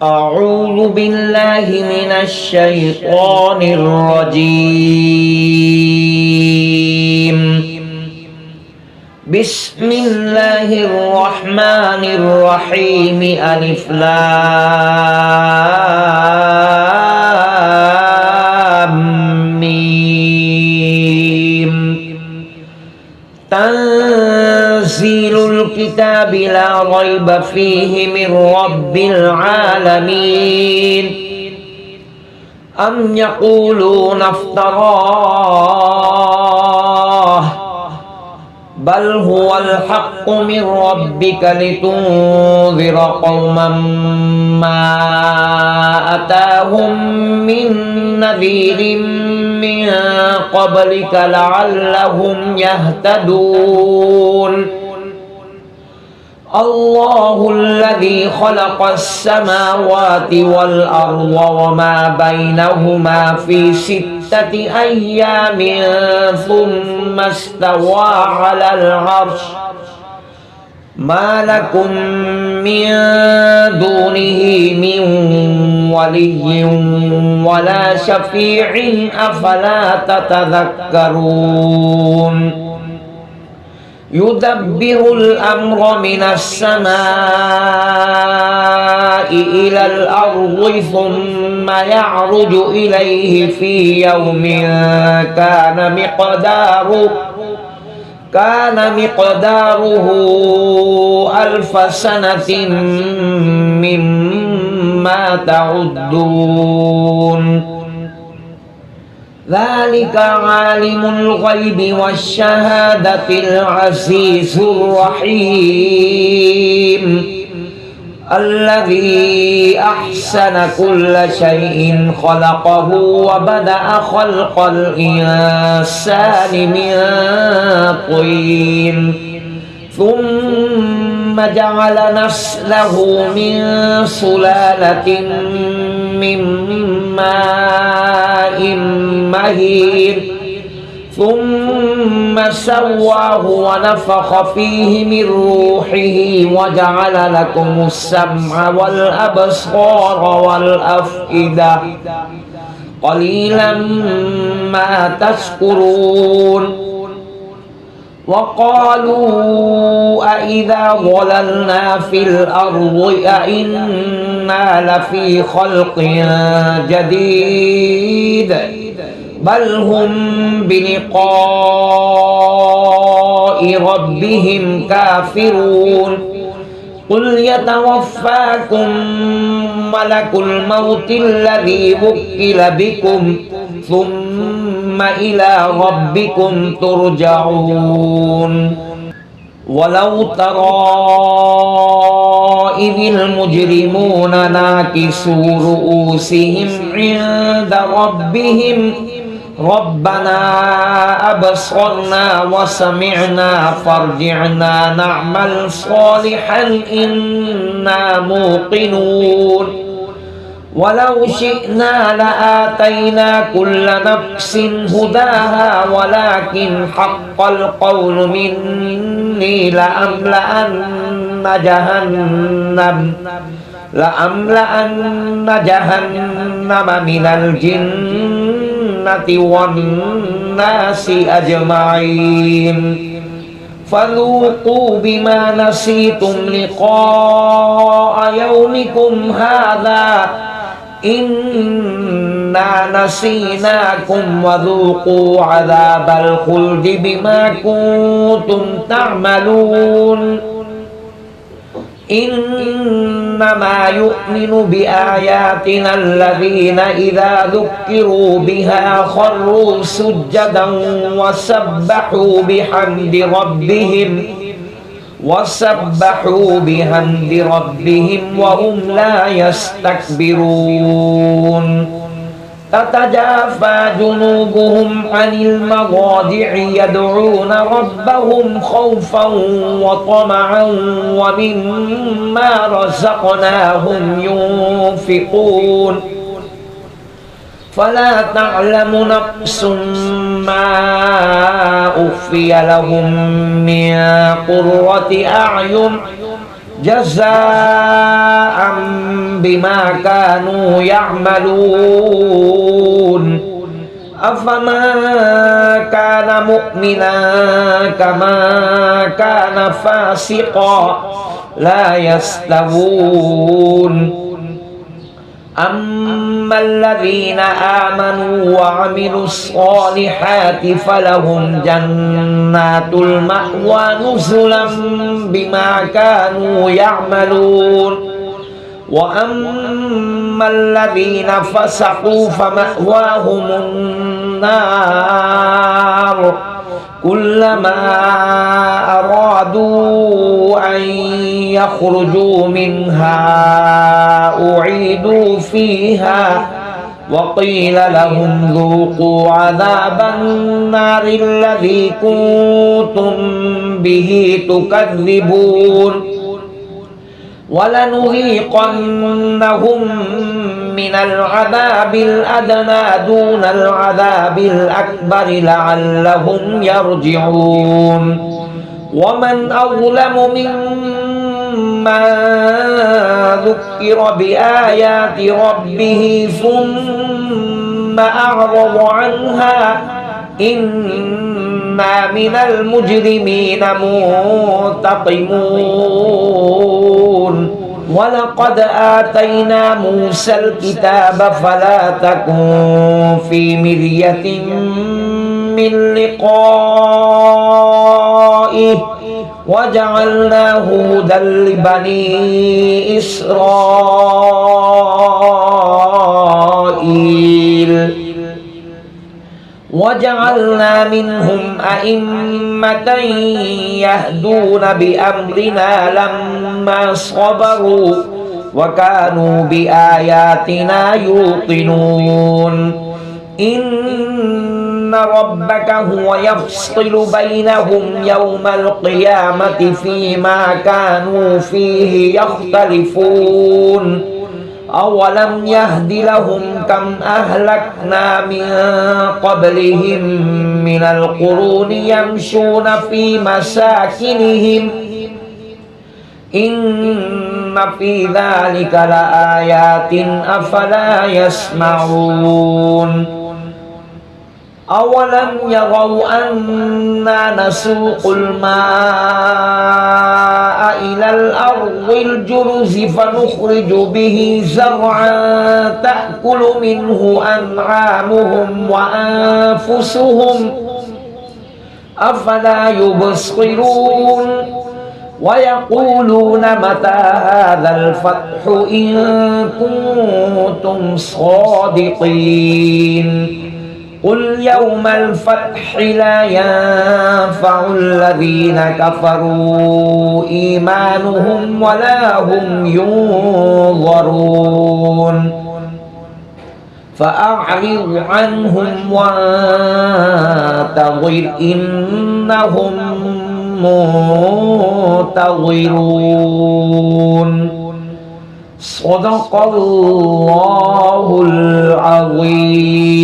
أعوذ بالله من الشيطان الرجيم. بسم الله الرحمن الرحيم. ألف لام ميم. تنزيل الكتاب لا ريب فيه من رب العالمين. أم يقولون افتراه بل هو الحق من ربك لتنذر قوما ما أتاهم من نذير من قبلك لعلهم يهتدون. الله الذي خلق السماوات والأرض وما بينهما في 6 أيام ثم استوى على العرش. ما لكم من دونه من ولي ولا شفيع أفلا تتذكرون. يدبر الأمر من السماء إلى الأرض ثم يعرج إليه في يوم كان مقداره 1000 سنة مما تعدون. ذلك عالم الغيب والشهادة العزيز الرحيم الذي أحسن كل شيء خلقه وبدأ خلق الإنسان من طين ثم جعل نسله من سلالة من ماء مهين ثم سواه ونفخ فيه من روحه وجعل لكم السمع والأبصار والأفئدة قليلا ما تشكرون. وقالوا أإذا ضللنا في الأرض أإنا لفي خلق جديد بل هم بلقاء ربهم كافرون. قل يتوفاكم ملك الموت الذي وكل بكم ثم إلى ربكم ترجعون. ولو ترى إذ المجرمون ناكسوا رؤوسهم عند ربهم ربنا أبصرنا وسمعنا فارجعنا نعمل صالحا إنا موقنون. ولو شئنا لآتينا كل نفس هداها ولكن حق القول مني لأملأن جهنم من الجنة والناس أجمعين. فذوقوا بما نسيتم لقاء يومكم هذا إنا نسيناكم وذوقوا عذاب الخلد بما كنتم تعملون. إنما يؤمن بآياتنا الذين إذا ذكروا بها خروا سجدا وسبحوا بحمد ربهم وهم لا يستكبرون. تتجافى جنوبهم عن المضاجع يدعون ربهم خوفا وطمعا ومما رزقناهم ينفقون. فلا تعلم نفس ما أخفي لهم من قرة أعين جزاء بما كانوا يعملون أفما كان مؤمنا كما كان فاسقا لا يستوون أما الذين آمنوا وعملوا الصالحات فلهم جنات المأوى نزلا بما كانوا يعملون وأما الذين فسقوا فمأواهم النار كلما أرادوا أن يخرجوا منها أعيدوا فيها وقيل لهم ذوقوا عذاب النار الذي كنتم به تكذبون ولنذيقنهم من العذاب الأدنى دون العذاب الأكبر لعلهم يرجعون ومن أظلم ممن ذكر بآيات ربه ثم أعرض عنها إنا من المجرمين منتقمون ولقد آتينا موسى الكتاب فلا تكن في مرية من لقائه وجعلناه هدى لبني إسرائيل وجعلنا منهم أئمة يهدون بأمرنا لما صبروا وكانوا بآياتنا يوقنون إن ربك هو يفصل بينهم يوم القيامة فيما كانوا فيه يختلفون أولم يهد لهم كم أهلكنا من قبلهم من القرون يمشون في مساكنهم إن في ذلك لآيات أفلا يسمعون أولم يروا أنا نسوق الماء إلى الأرض الجرز فنخرج به زرعا تأكل منه أنعامهم وأنفسهم أفلا يبصرون ويقولون متى هذا الفتح إن كنتم صادقين قل يوم الفتح لا ينفع الذين كفروا إيمانهم ولا هم ينظرون فأعرض عنهم وانتظر إنهم منتظرون صدق الله العظيم